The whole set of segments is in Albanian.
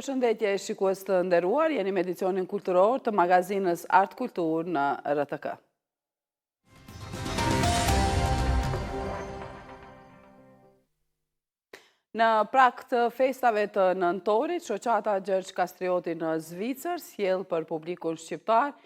Përshëndetje shikues të nderuar, jeni me edicionin kulturor të magazinës Art Kultur në RTK. Në prag të festave të nëntorit, shoqata Gjergj Kastrioti në Zvicër sjell për publikun shqiptar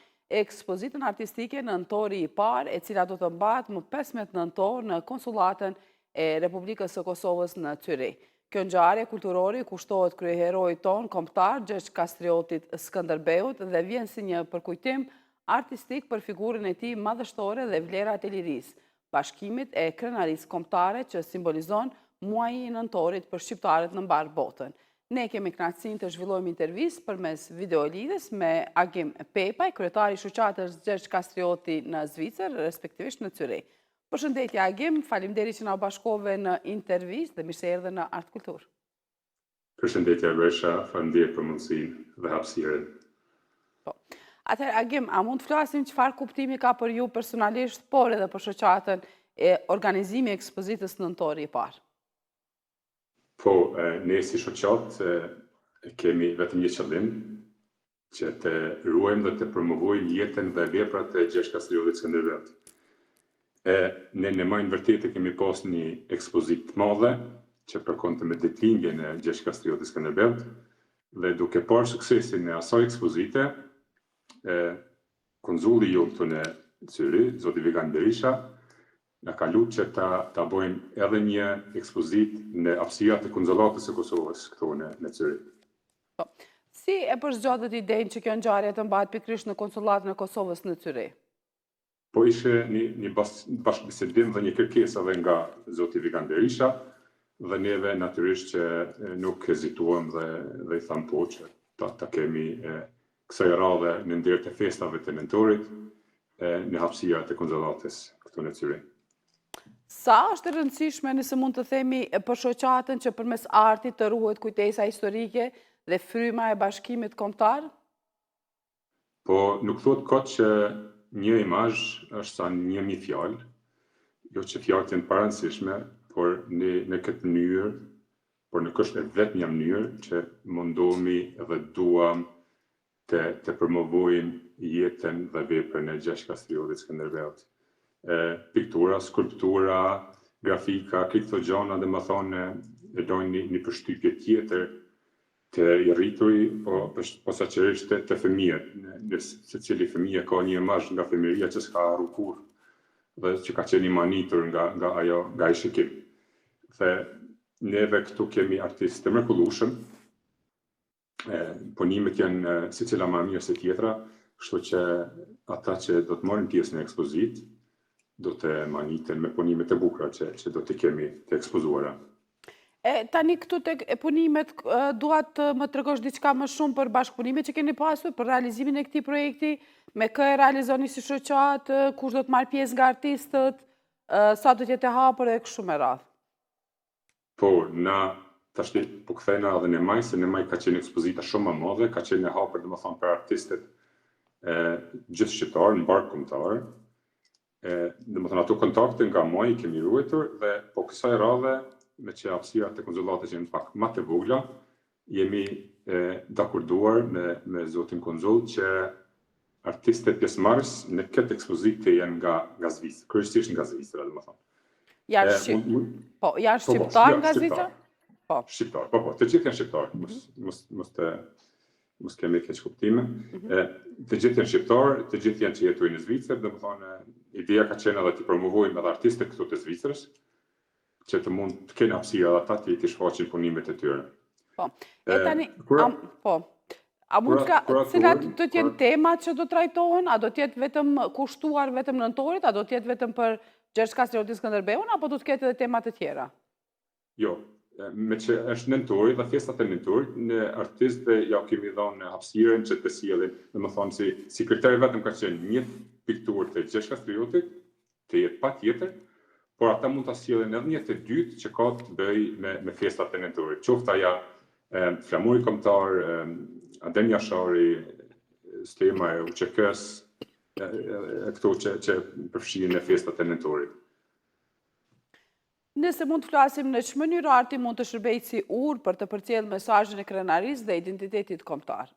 ekspozitën artistike Nëntori i parë, e cila do të mbahet më 15 nëntor në konsulatën e Republikës së Kosovës në Tyri. Kjo ngjarje kulturore kushtohet kryeheroit ton kombëtar Gjergj Kastriotit Skënderbeut dhe vjen si një përkujtim artistik për figurën e tij madhështore dhe vlerat e lirisë, bashkimit e krenarisë kombëtare që simbolizon muaji i nëntorit për shqiptarët në mbar botën. Ne kemi kënaqësinë të zhvillojmë intervistë përmes videolidhjes me Agim Pepaj, kryetari i shoqatës Gjergj Kastrioti në Zvicër, respektivisht në Zyri. Përshëndetje Agim, faleminderit që na bashkove në intervistë dhe mirë se erdhe në Art Kultur. Përshëndetje Alresha, faleminderit për mundësinë dhe hapësirën. Po. Atëherë Agim, a mund të flasim çfarë kuptimi ka për ju personalisht, por edhe për shoqatën e organizimi i ekspozitës Nëntori i parë? Po, ne si shoqat kemi vetëm një qëllim, që të ruajmë dhe të promovojmë jetën dhe veprat e Gjergj Kastriotit Skënderbeut. Ne në majnë vërtetë kemi pas një ekspozitë të madhe që përkonte me ditëlindjen e Gjergj Kastriotit Skënderbeut dhe duke parë suksesin e asaj ekspozite, konzulli jonë këtu në Zyri, zoti Vigan Berisha, na ka lutur që ta bëjmë edhe një ekspozitë në hapësirat e konsulatës së Kosovës këtu në Zyri. Po. Si e përzgjatet idenë që kjo ngjarje të mbahet pikërisht në konsulatën e Kosovës në Zyri? Po ishe një bashkëbisedim dhe një kërkesë edhe nga zoti Vigan Berisha dhe neve natyrisht që nuk hezituam dhe i tham po që ta kemi kësaj radhe në ndër të festave të nëntorit në hapësirat e konsulatës këtu në Zyri. Sa është e rëndësishme nëse mund të themi për shoqatën që përmes artit të ruhet kujtesa historike dhe fryma e bashkimit kombëtar? Po nuk thot kot që një imazh është sa 1000 fjalë, jo që fjalët janë parancishme, por në këtë mënyrë, por nuk është vetëm një mënyrë që mundohemi dhe duam të promovojmë jetën dhe veprën e Gjergj Kastriotit Skënderbeut. Piktura, skulptura, grafika, këto gjëra domethënë e dojnë një përshtypje tjetër të i rrituri, posaçërisht të fëmijët. Secili fëmijë ka një imazh nga fëmijëria që s'ka harru kurrë dhe që ka qenë i manitur nga ai shikim. Dhe neve këtu kemi artistë të mrekullueshëm. Punimet janë secila më mirë se tjetra, kështu që ata që do të marrin pjesë në ekspozitë do të maniten me punimet e bukura që do të kemi të ekspozuara. Tani këtu tek punimet duat të më tregosh diçka më shumë për bashkëpunimet që keni pasur, për realizimin e këtij projekti, me kë e realizoni si shoqat, kush do të marrë pjesë nga artistët, sa do të jetë e hapur e kështu me radhë. Po, na tash po kthehena edhe në maj, se në maj ka qenë ekspozita shumë më e madhe, ka qenë e hapur domethënë për artistët gjithë shqiptarë, në barë kombëtar. Domethënë ato kontakte nga maj kemi ruajtur dhe po kësaj radhe me që hapësirat e konsulatës janë pak më të vogla, jemi dakorduar me zotin konsul që artistët pjesëmarrës në këtë ekspozitë janë nga Zvicra, kryesisht nga Zvicra, domethënë. Janë shqiptar nga Zvicra? Po. Shqiptar, po, të gjithë janë shqiptar, mos kemi keq kuptime. Të gjithë janë shqiptar, të gjithë janë që jetojnë në Zvicër, domethënë ideja ka qenë edhe të promovojmë edhe artistët këtu të Zvicrës, që të mund të kenë hapësira ata të shfaqin punimet e tyre. Po. Tani, po. A mund cilat do të jenë temat që do trajtohen? A do të jetë vetëm kushtuar vetëm nëntorit, a do të jetë vetëm për Gjergj Kastriotin Skënderbeun, apo do të ketë edhe tema të tjera? Jo, me që është nëntori dhe festat e nëntorit, në artistëve ja kemi dhënë hapësirën që të sjellin, domethënë si kriteri vetëm ka qenë një pikturë të Gjergj Kastriotit, të jetë patjetër, por ata mund ta sjellin edhe një të dytë që ka të bëjë me festat e nëntorit. Qoftë ajo flamuri kombëtar, Aden Jashari, stema e UÇK-s, këto që përfshihen në festat e nëntorit. Nëse mund të flasim në që mënyrë arti mund të shërbejë si urë për të përcjellë mesazhin e krenarisë dhe identitetit kombëtar?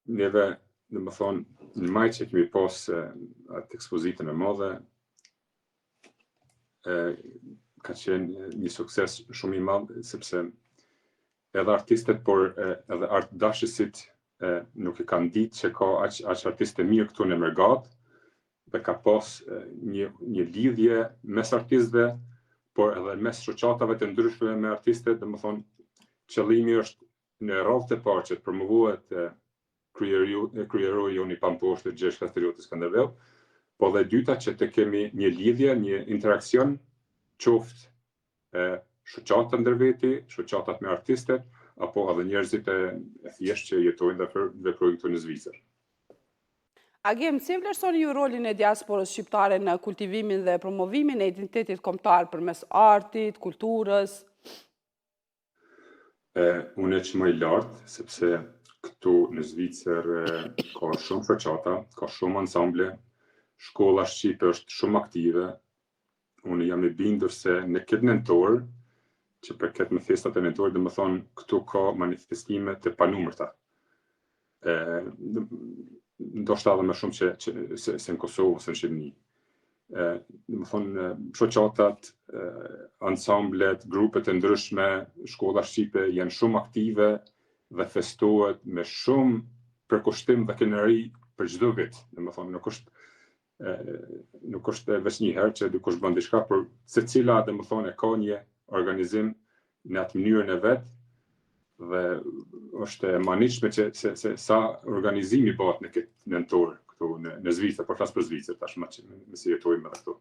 Neve, dhe më thonë, në maj që kemi pas atë ekspozitën e madhe, ka qenë një sukses shumë i madh, sepse edhe artistët, por edhe artdashësit nuk e kanë ditë që ka aq artistë mirë këtu në Mergat, dhe ka pas një lidhje mes artistëve, por edhe mes shoqatave të ndryshme me artistët, dhe më thonë, qëllimi është në radhë të parë që të promovohet kryeroi Joni Pamposhtë, Gjergj Kastrioti Skënderbeu, po dhe dyta që të kemi një lidhje, një interakcion, qoftë shoqata ndër veti, shoqatat me artistët, apo edhe njerëzit e thjeshtë që jetojnë dhe veprojnë këtu në Zvicër. Agem, si vlerësoni ju rolin e diasporës shqiptare në kultivimin dhe promovimin e identitetit kombëtar përmes artit, kulturës? Unë që më i lartë, sepse këtu në Zvicër ka shumë shoqata, ka shumë ansamble, shkolla shqipe është shumë aktive. Unë jam i bindur se në këtë nëntor, që përket me festat e nëntorit, dhe më thonë, këtu ka manifestime të panumërta. Ndoshta edhe më shumë se në Kosovë, se në Shqipëni. Dhe më thonë, shoqatat, ansamblet, grupet e ndryshme, shkolla shqipe janë shumë aktive dhe festohet me shumë përkushtim dhe kënaqëri për çdo vit. Dhe më thonë, nuk është veç një herë që dikush bën diçka, por secila, dhe më thonë, ka një organizim në atë mënyrën e vet, dhe është e manitshme që se sa organizimi bëhet në këtë nëntor këtu në Zvicër, por flas për Zvicër tashmë që si jetojmë edhe këtu.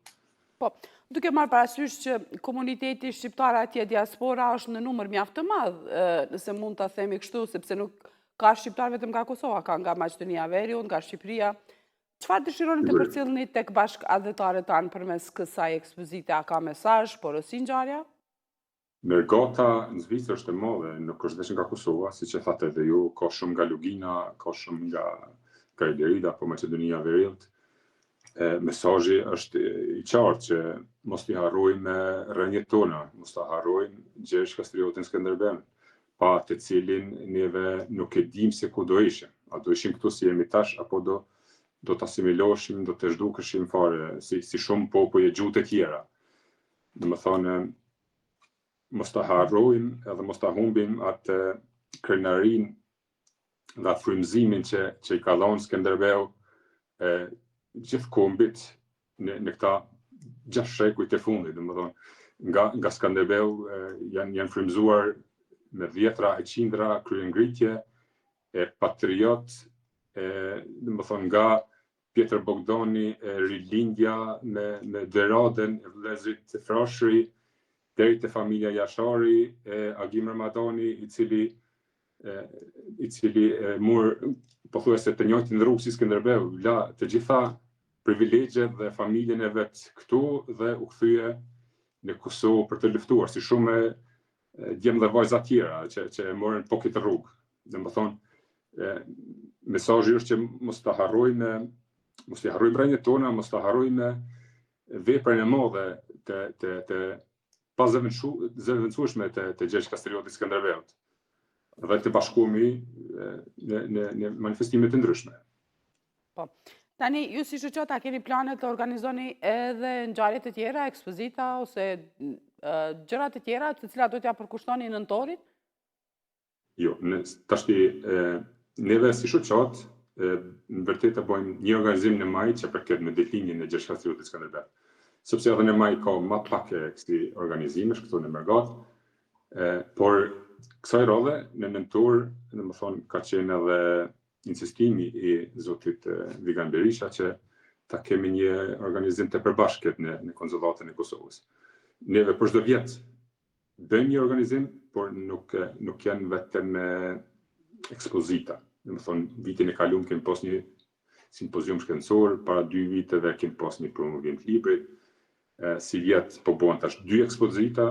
Po, duke marrë parasysh që komuniteti shqiptar atje diaspora është në numër mjaft të madh, nëse mund ta themi kështu, sepse nuk ka shqiptar vetëm nga Kosova, ka nga Maqedonia e Veriut, nga Shqipëria. Çfarë dëshironi të përcjellni tek bashkëadhetarët tanë përmes kësaj ekspozite? A ka mesazh, porosi ngjarja? Mergata në Zvicër është e madhe, nuk është vetëm nga Kosova, siç e thatë edhe ju, ka shumë nga Lugina, ka shumë nga Ilerida apo Maqedonia e Veriut. Mesazhi është i qartë që mos t'i harrojmë rrënjët tona, mos ta harrojmë Gjergj Kastriotin Skënderbeu, pa të cilin neve nuk e dim se ku do ishim. A do ishim këtu si jemi tash, apo do të asimiloheshim, do të zhdukeshim fare, si shumë popull e gjuhë të tjera. Dhe më thonë, mos ta harrojmë edhe mos ta humbim atë krenarin dhe atë frymëzimin që i ka dhënë Skënderbeu gjithë kombit në këta 6 shekuj të fundit, domethënë nga Skënderbeu janë frymëzuar me dhjetra e qindra kryengritje e patriot, domethënë nga Pjetër Bogdani, rilindja me Deradën e vëllezrit Frashëri, deri te familja Jashari, Agim Ramadani, i cili mur pothuajse të njëjtin rrugë si Skënderbeu, la të gjitha privilegjet dhe familjen e vet këtu dhe u kthye në Kosovë për të luftuar, si shumë djem dhe vajza tjera që e morën po këtë rrugë. Domethënë, mesazhi është që mos ta harrojmë rrënjët tona, mos ta harrojmë veprën e madhe të pazëvendësueshme të Gjergj Kastriotit Skënderbeut dhe të bashkuemi në manifestime të ndryshme. Po. Tani, ju si shoqata keni plane të organizoni edhe ngjarje të tjera, ekspozita ose gjëra të tjera të cilat do t'ja përkushtoni nëntorit? Jo, tashti neve si shoqat në vërtet të bëjmë një organizim në maj që përket me ditëlindjen e Gjergj Kastriotit Skënderbeu. Sepse edhe në maj ka më pak kësi organizimesh këtu në Mergat, por kësaj radhe në nëntor, domethënë ka qenë edhe insistimi i zotit Vigan Berisha që ta kemi një organizim të përbashkët në konsullatën e Kosovës. Neve për çdo vjet bëjmë një organizim, por nuk janë vetëm ekspozita. Domethënë vitin e kaluar kemi pas një simpozium shkencor, para 2 viteve kemi pas një promovim të librit. Si vjet po bëhen tash 2 ekspozita,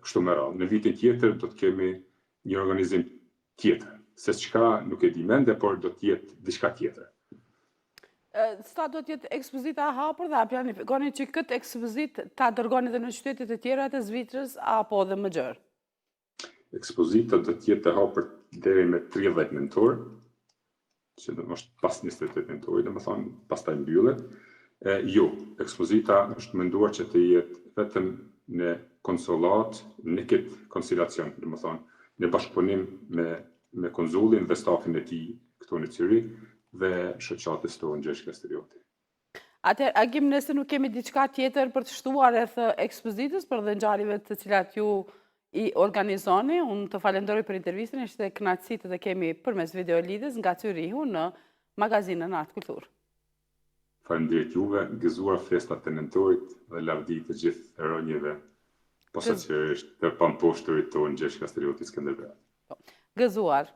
kështu me radhë. Në vitin tjetër do të kemi një organizim tjetër. Se çka nuk e di mende, por do të jetë diçka tjetër. Sa do t'jetë ekspozita e hapur dhe a planifikoni që këtë ekspozit ta dërgoni edhe në qytetet e tjera të Zvicrës apo dhe më gjërë? Ekspozita do t'jetë e hapur deri me 30 nëntor, që do është pas 28 nëntorit, domethënë pastaj mbyllet. Jo, ekspozita është menduar që të jetë vetëm në konsulat, në këtë konsilacion, domethënë në bashkëpunim me konzullin dhe stafin e tij këtu në Zyrich dhe shoqatës tonë Gjergj Kastrioti. Atëherë, agim nëse nuk kemi diçka tjetër për të shtuar rreth ekspozitës për dhe ngjarjeve të cilat ju i organizoni, unë të falenderoj për intervistën, ishte kënaqësi të kemi përmes video lidhjes nga Zyrihu në magazinën Art Kultur. Faleminderit juve, gëzuar festat e nëntorit dhe lavdi të gjithë heronjeve, posaçërisht të pamposhtërit tonë Gjergj Kastrioti Skënderbeu. Gëzuar.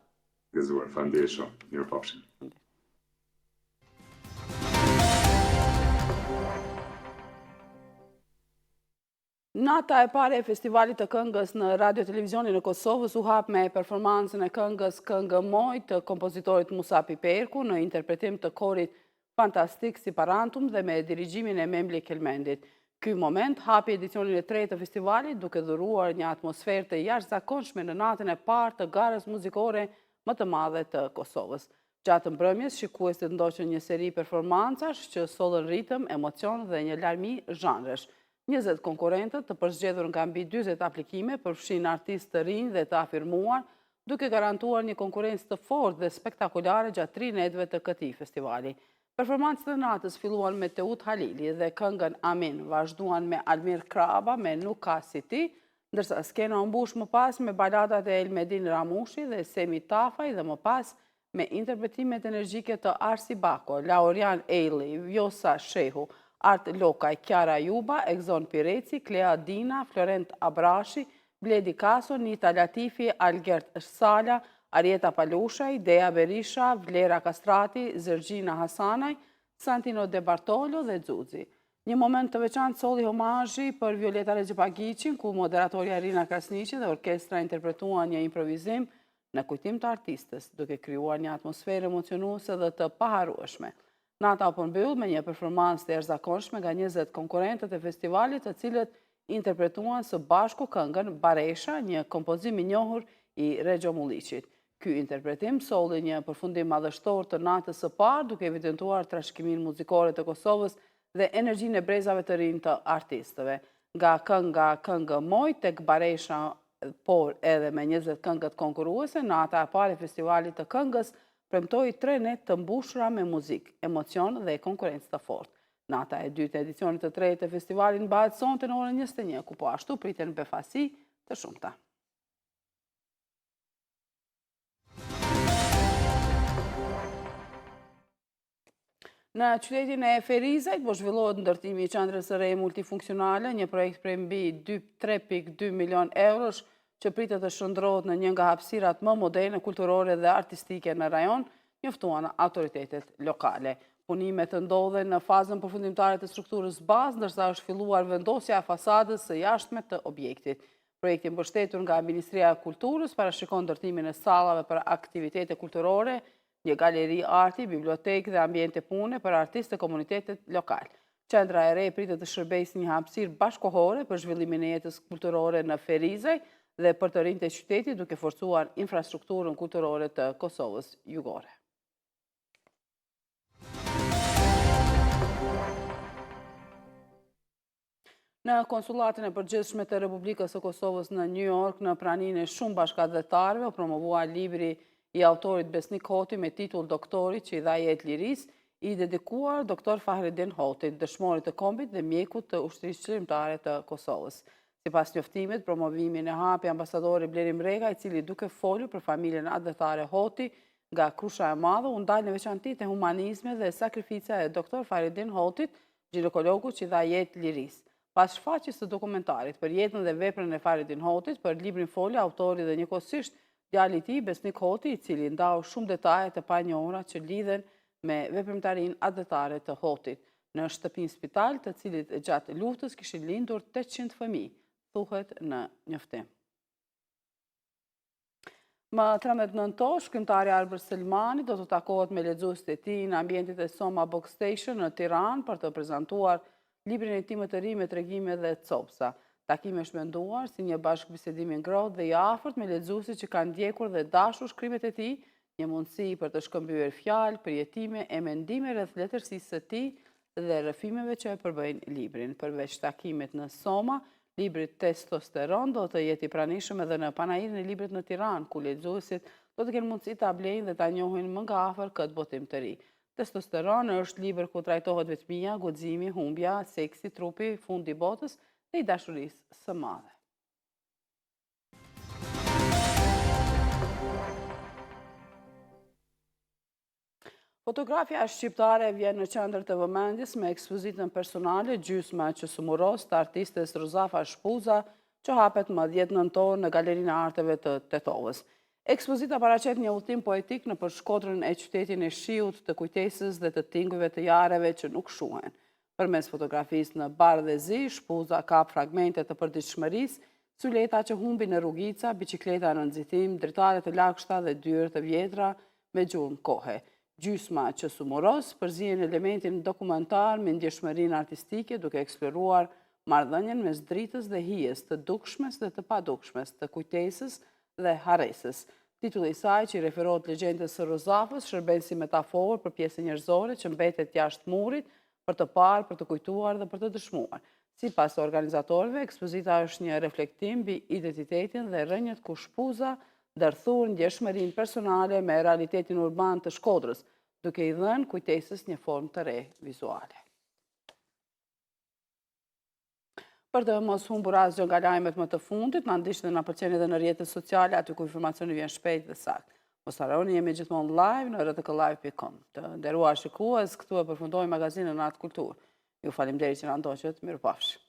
Gëzuar, faleminderit shumë. Mirupafshim. Nata e pare e festivalit të këngës në radio-televizionin në Kosovës u hap me performancën e këngës Këngë Moj të kompozitorit Musa Piperku në interpretim të korit Fantastik Siparantum dhe me dirigjimin e Memli Kelmendit. Ky moment hapi edicionin e 3 të festivalit duke dhuruar një atmosferë të jashtëzakonshme në natën e parë të garës muzikore më të madhe të Kosovës. Gjatë mbrëmjes, shikuesit ndoqën një seri performancash që sollën ritëm, emocion dhe një larmi zhanresh. 20 konkurrentët të përzgjedhur nga mbi 40 aplikime përfshin artistë të rinj dhe të afirmuar, duke garantuar një konkurrencë të fortë dhe spektakolare gjatë 3 netëve të këtij festivali. Performancët e natës filluan me Teut Halili dhe këngën Amin, vazhduan me Almir Kraba me Nuk ka si ti, ndërsa skena u mbush më pas me baladat e Elmedin Ramushi dhe Semi Tafaj dhe më pas me interpretimet energjike të Arsi Bako, Laurian Eili, Vjosa Shehu, Art Lokaj, Kjara Juba, Egzon Pireci, Klea Dina, Florent Abrashi, Bledi Kaso, Nita Latifi, Algert Sala, Arieta Palushaj, Dea Berisha, Vlera Kastrati, Zërgjina Hasanaj, Santino De Bartolo dhe Xuzi. Një moment të veçantë solli homazhi për Violeta Rexhepagiçin, ku moderatorja Irina Krasniqi dhe orkestra interpretuan një improvizim në kujtim të artistës, duke krijuar një atmosferë emocionuese dhe të paharrueshme. Nata u përmbyll me një performancë të jashtëzakonshme nga 20 konkurrentët e festivalit, të cilët interpretuan së bashku këngën Baresha, një kompozim i njohur i Rexho Mulliqit. Ky interpretim solli një përfundim madhështor të natës së parë, duke evidentuar trashëgiminë muzikore të Kosovës dhe energjinë e brezave të rinj të artistëve. Nga Këngë Moj tek Baresha, por edhe me 20 këngët konkurruese, nata e parë e festivalit të këngës premtoi 3 netë të mbushura me muzikë, emocion dhe konkurrencë të fortë. Nata e dytë e edicionit të 3 të festivalit mbahet sonte në orën 21, ku po ashtu priten befasi të shumta. Në qytetin e Ferizajt po zhvillohet ndërtimi i qendrës së re multifunksionale, një projekt prej mbi 3.2 milion eurosh që pritet të shndrohet në një nga hapësirat më moderne, kulturore dhe artistike në rajon, njoftuan autoritetet lokale. Punimet të ndodhen në fazën përfundimtare të strukturës bazë, ndërsa është filluar vendosja e fasadës së jashtme të objektit. Projekti mbështetur nga Ministria e Kulturës parashikon ndërtimin e sallave për aktivitete kulturore, një galeri arti, bibliotekë dhe ambiente pune për artistë të komunitetit lokal. Qendra e re pritet të shërbejë një hapësirë bashkëkohore për zhvillimin e jetës kulturore në Ferizaj dhe për të rinjtë e qytetit, duke forcuar infrastrukturën kulturore të Kosovës Jugore. Në konsulatën e përgjithshme të Republikës së Kosovës në New York, në praninë e shumë bashkëdhetarëve, u promovua libri i autorit Besnik Hoti me titull Doktori që i dha jetë lirisë, i dedikuar Dr. Fahrettin Hotit, dëshmorit të kombit dhe mjekut të ushtrisë qëllimtare të Kosovës. Sipas njoftimit, promovimin e hapi ambasadori Blerim Rega, i cili duke folur për familjen adhetare Hoti nga Krusha e Madhe, u ndal në veçanti te humanizmi dhe sakrifica e Dr. Fahrettin Hotit, ginekologu që i dha jetë lirisë. Pas shfaqjes së dokumentarit për jetën dhe veprën e Fahrettin Hotit, për librin foli autori dhe njëkohësisht djali i tij Besnik Hoti, i cili ndau shumë detaje të panjohura që lidhen me veprimtarinë adhetare të Hotit. Në shtëpinë spital, të cilit gjatë luftës kishin lindur 800 fëmijë, thuhet në njoftim. Më 13 nëntor, shkrimtari Albert Selmani do të takohet me lexuesit e tij në ambientit e Soma Book Station në Tiranë për të prezantuar librin e tij më të ri me tregime dhe copsa. Takimi është menduar si një bashkëbisedim i ngrohtë dhe i afërt me lexuesit që kanë ndjekur dhe dashur shkrimet e tij, një mundësi për të shkëmbyer fjalë, përjetime e mendime rreth letërsisë së tij dhe rrëfimeve që e përbëjnë librin. Përveç takimit në Soma, libri Testosteron do të jetë i pranishëm edhe në panairin e librit në Tiranë, ku lexuesit do të kenë mundësi ta blejnë dhe ta njohin më nga afër këtë botim të ri. Testosteron është libër ku trajtohet vetmia, guximi, humbja, seksi, trupi, fundi i botës dhe i dashurisë së madhe. Fotografia shqiptare vjen në qendër të vëmendjes me ekspozitën personale Gjysma që sumuros të artistes Rozafa Shpuza, që hapet më 10 nëntor në Galerinë e Arteve të Tetovës. Ekspozita paraqet një udhtim poetik në përshkodrën e qytetin e shiut, të kujtesës dhe të tingujve të jareve që nuk shuhen. Përmes fotografisë në barë dhe zi, Shpuza kap fragmente të përditshmërisë, suleta që humbin në rrugica, bicikleta në nxitim, dritare të lagshta dhe dyert të vjetra me gjurmë kohe. Gjysma që sumuros përzihen elementin dokumentar me ndjeshmërinë artistike duke eksploruar marrëdhënien mes dritës dhe hijes, të dukshmes dhe të padukshmes, të kujtesës dhe harresës. Titulli i saj, që i referohet legjendës së Rozafës, shërben si metaforë për pjesën njerëzore që mbetet jashtë murit për të parë, për të kujtuar dhe për të dëshmuar. Sipas organizatorëve, ekspozita është një reflektim mbi identitetin dhe rrënjët ku Shpuza ndërthur ndjeshmërinë personale me realitetin urban të Shkodrës, duke i dhënë kujtesës një formë të re vizuale. Për të mos humbur asgjë nga lajmet më të fundit, na ndiqni dhe na pëlqeni edhe në rrjetet sociale, aty ku informacioni vjen shpejt dhe saktë. Mos harroni, jemi gjithmonë live në rtk-live.com. Të nderuar shikues, këtu e përfundoi magazinën Art Kulturë. Ju faleminderit që na ndoqët, mirupafshim.